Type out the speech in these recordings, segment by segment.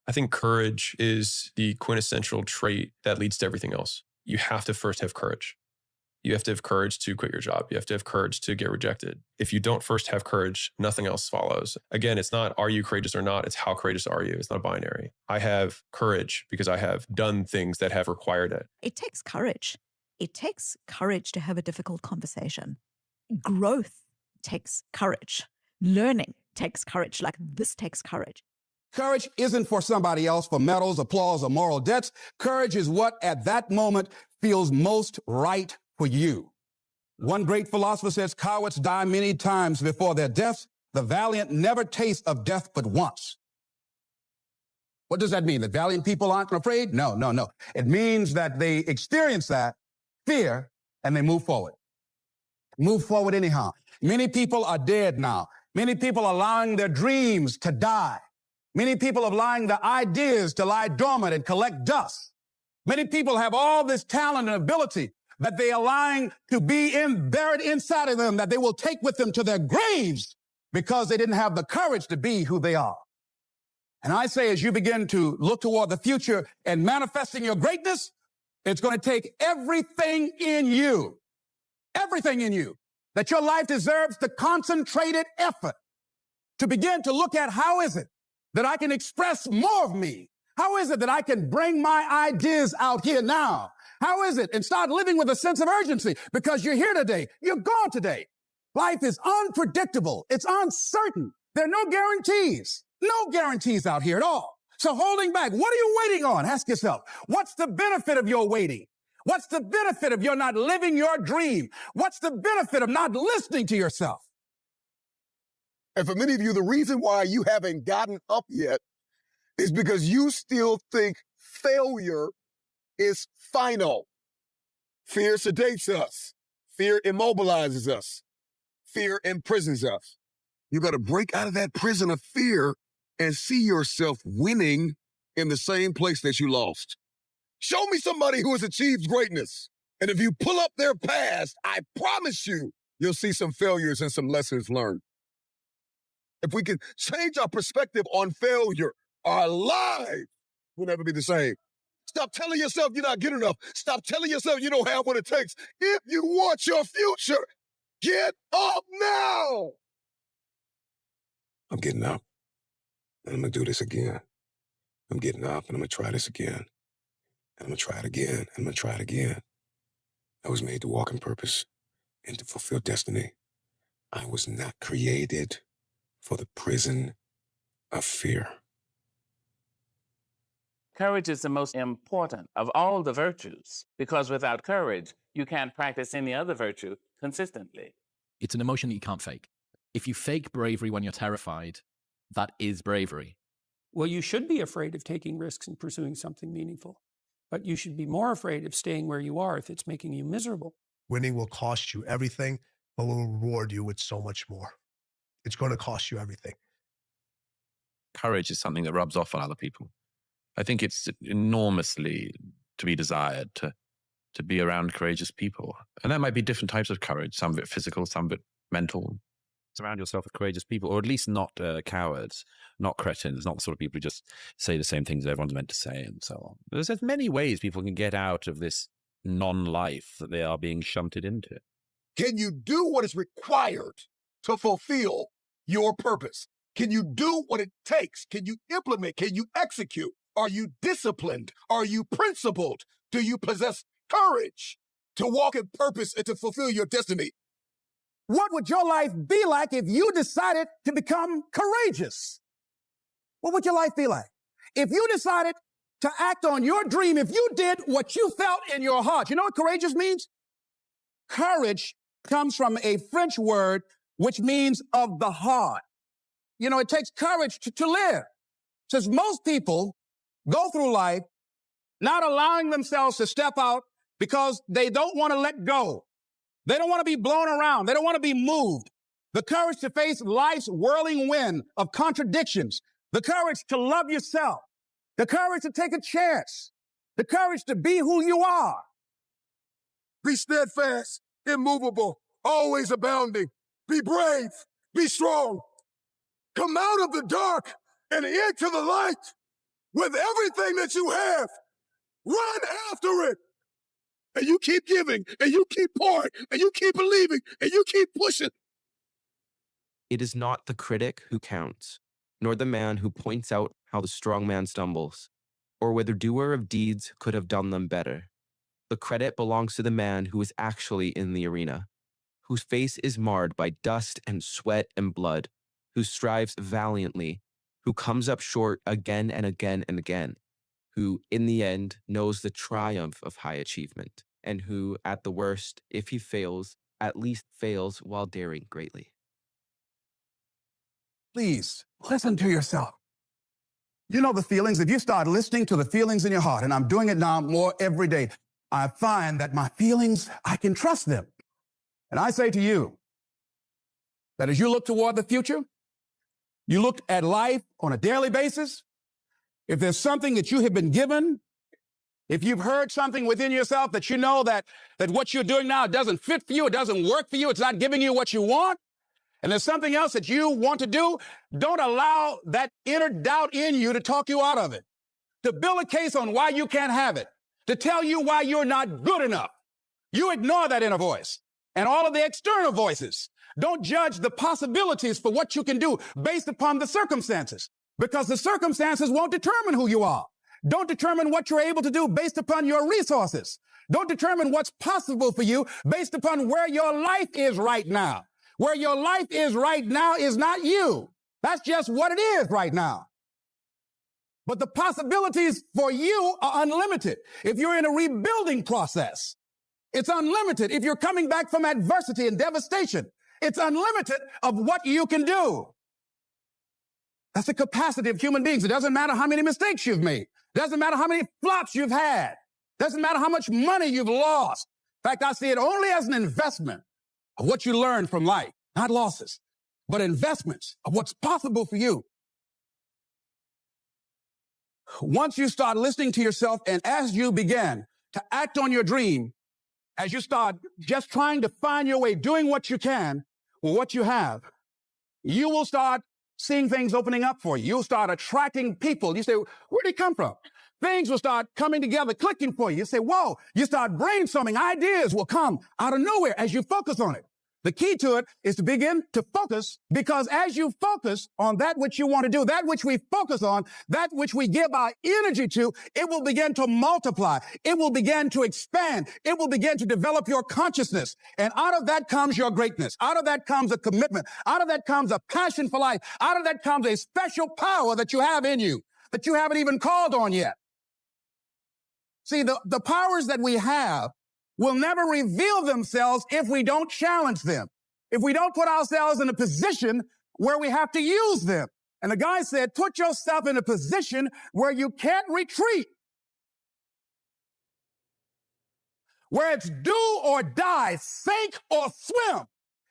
I think courage is the quintessential trait that leads to everything else. You have to first have courage. You have to have courage to quit your job. You have to have courage to get rejected. If you don't first have courage, nothing else follows. Again, it's not are you courageous or not, it's how courageous are you. It's not binary. I have courage because I have done things that have required it. It takes courage. It takes courage to have a difficult conversation. Growth takes courage. Learning takes courage. Like this takes courage. Courage isn't for somebody else for medals, applause, or moral debts. Courage is what at that moment feels most right for you. One great philosopher says, cowards die many times before their deaths. The valiant never taste of death but once. What does that mean? That valiant people aren't afraid? No. It means that they experience that fear and they move forward. Move forward anyhow. Many people are dead now. Many people are allowing their dreams to die. Many people are allowing their ideas to lie dormant and collect dust. Many people have all this talent and ability that they are allowing to be buried inside of them, that they will take with them to their graves because they didn't have the courage to be who they are. And I say, as you begin to look toward the future and manifesting your greatness, it's going to take everything in you, that your life deserves the concentrated effort to begin to look at how is it that I can express more of me? How is it that I can bring my ideas out here now? How is it? And start living with a sense of urgency because you're here today. You're gone today. Life is unpredictable. It's uncertain. There are no guarantees out here at all. So holding back, what are you waiting on? Ask yourself, what's the benefit of your waiting? What's the benefit of your not living your dream? What's the benefit of not listening to yourself? And for many of you, the reason why you haven't gotten up yet is because you still think failure is final. Fear sedates us. Fear immobilizes us. Fear imprisons us. You got to break out of that prison of fear and see yourself winning in the same place that you lost. Show me somebody who has achieved greatness. And if you pull up their past, I promise you'll see some failures and some lessons learned. If we can change our perspective on failure, our lives will never be the same. Stop telling yourself you're not good enough. Stop telling yourself you don't have what it takes. If you want your future, get up now. I'm getting up, and I'm going to do this again. I'm getting up, and I'm going to try this again. And I'm going to try it again, and I'm going to try it again. I was made to walk in purpose and to fulfill destiny. I was not created for the prison of fear. Courage is the most important of all the virtues because without courage, you can't practice any other virtue consistently. It's an emotion that you can't fake. If you fake bravery when you're terrified, that is bravery. Well, you should be afraid of taking risks and pursuing something meaningful, but you should be more afraid of staying where you are if it's making you miserable. Winning will cost you everything, but will reward you with so much more. It's going to cost you everything. Courage is something that rubs off on other people. I think it's enormously to be desired to be around courageous people. And that might be different types of courage, some of it physical, some of it mental. Surround yourself with courageous people, or at least not cowards, not cretins, not the sort of people who just say the same things that everyone's meant to say and so on. There's many ways people can get out of this non-life that they are being shunted into. Can you do what is required to fulfill your purpose? Can you do what it takes? Can you implement? Can you execute? Are you disciplined? Are you principled? Do you possess courage to walk in purpose and to fulfill your destiny? What would your life be like if you decided to become courageous? What would your life be like? If you decided to act on your dream, if you did what you felt in your heart, you know what courageous means? Courage comes from a French word which means of the heart. You know, it takes courage to live. Says most people go through life not allowing themselves to step out because they don't want to let go. They don't want to be blown around. They don't want to be moved. The courage to face life's whirling wind of contradictions. The courage to love yourself. The courage to take a chance. The courage to be who you are. Be steadfast, immovable, always abounding. Be brave. Be strong. Come out of the dark and into the light. with everything that you have. Run after it. And you keep giving, and you keep pouring, and you keep believing, and you keep pushing. It is not the critic who counts, nor the man who points out how the strong man stumbles, or whether doer of deeds could have done them better. The credit belongs to the man who is actually in the arena, whose face is marred by dust and sweat and blood, who strives valiantly, who comes up short again and again and again, who, in the end, knows the triumph of high achievement, and who, at the worst, if he fails, at least fails while daring greatly. Please listen to yourself. You know the feelings. If you start listening to the feelings in your heart, and I'm doing it now more every day, I find that my feelings, I can trust them. And I say to you that as you look toward the future, you look at life on a daily basis, if there's something that you have been given, if you've heard something within yourself that you know that what you're doing now doesn't fit for you, it doesn't work for you, it's not giving you what you want, and there's something else that you want to do, don't allow that inner doubt in you to talk you out of it, to build a case on why you can't have it, to tell you why you're not good enough. You ignore that inner voice and all of the external voices. Don't judge the possibilities for what you can do based upon the circumstances, because the circumstances won't determine who you are. Don't determine what you're able to do based upon your resources. Don't determine what's possible for you based upon where your life is right now. Where your life is right now is not you. That's just what it is right now. But the possibilities for you are unlimited. If you're in a rebuilding process, it's unlimited. If you're coming back from adversity and devastation, it's unlimited of what you can do. That's the capacity of human beings. It doesn't matter how many mistakes you've made. It doesn't matter how many flops you've had. It doesn't matter how much money you've lost. In fact, I see it only as an investment of what you learn from life, not losses, but investments of what's possible for you. Once you start listening to yourself, and as you begin to act on your dream, as you start just trying to find your way, doing what you can with what you have, you will start seeing things opening up for you. You'll start attracting people. You say, where'd they come from? Things will start coming together, clicking for you. You say, whoa, you start brainstorming. Ideas will come out of nowhere as you focus on it. The key to it is to begin to focus, because as you focus on that which you want to do, that which we focus on, that which we give our energy to, it will begin to multiply. It will begin to expand. It will begin to develop your consciousness. And out of that comes your greatness. Out of that comes a commitment. Out of that comes a passion for life. Out of that comes a special power that you have in you that you haven't even called on yet. See, the powers that we have will never reveal themselves if we don't challenge them, if we don't put ourselves in a position where we have to use them. And the guy said, put yourself in a position where you can't retreat, where it's do or die, sink or swim.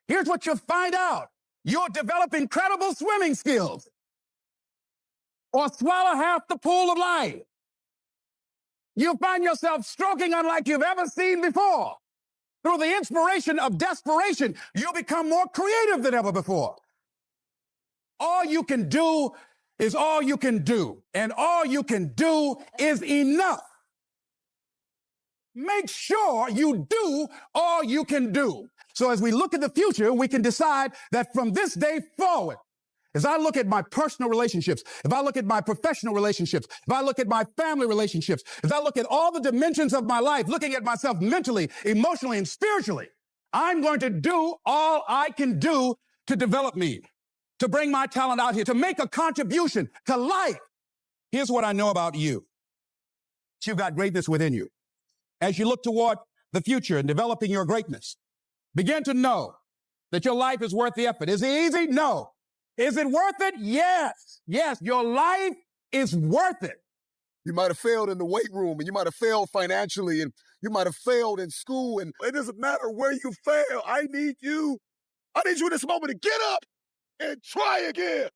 Here's what you'll find out. You'll develop incredible swimming skills, or swallow half the pool of life. You'll find yourself stroking unlike you've ever seen before. Through the inspiration of desperation, you'll become more creative than ever before. All you can do is all you can do, and all you can do is enough. Make sure you do all you can do. So as we look at the future, we can decide that from this day forward, as I look at my personal relationships, if I look at my professional relationships, if I look at my family relationships, if I look at all the dimensions of my life, looking at myself mentally, emotionally, and spiritually, I'm going to do all I can do to develop me, to bring my talent out here, to make a contribution to life. Here's what I know about you. You've got greatness within you. As you look toward the future and developing your greatness, begin to know that your life is worth the effort. Is it easy? No. Is it worth it? Yes. Yes, your life is worth it. You might have failed in the weight room, and you might have failed financially, and you might have failed in school, and it doesn't matter where you fail. I need you in this moment to get up and try again.